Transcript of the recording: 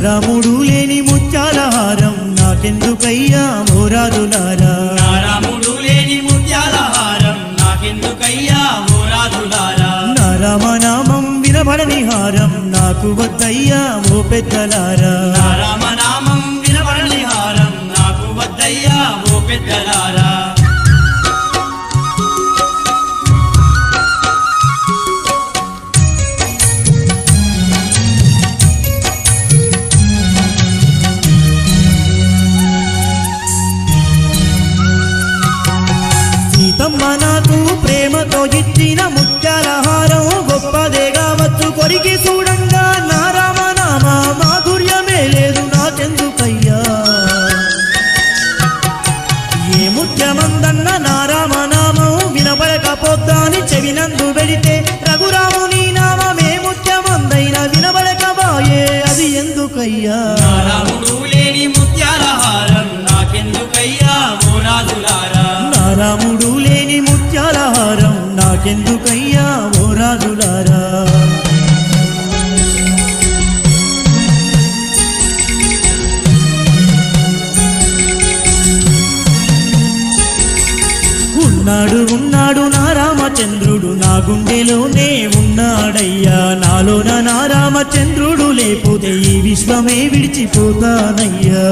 రాముడు లేని ముత్యాల హారం నాకెందుకయ్యా ఓ రాజులారా రాముడు లేని ముత్యాల హారం నాకెందుకయ్యా ఓ రాజులారా రామనామం వినబడని హారం నాకు వద్దయ్యా ఓ పెద్దలారా రామనామం వినబడని హారం నాకు వద్దయ్యా ఓ పెద్దలారా సీతమ్మ నాకు ప్రేమతో ఇచ్చిన ముత్యాల హారం గొప్పదే కావచ్చు కొరికి చూడంగా నా రామనామ మాధుర్యమే లేదు నాకెందుకయ్యా ఏ ముత్యమందన్న నా రామనామం వినబడకపోతాని చెవినందు వెడితే రఘురాముని నామమే ముత్యమందైన వినబడకబాయే అది ఎందుకయ్యా రాముడు లేని ముత్యాల హారం నాకెందుకయ్యా ఓ రాజులారా రాముడు లేని ముత్యాల హారం నాకెందుకయ్యా ఓ రాజులారా ఉన్నాడు నా రామచంద్రుడు నా గుండెలోనే ఉన్నాడయ్యా నాలోన నా రామచంద్రుడు లేకపోతే ఈ విశ్వమే విడిచిపోతానయ్యా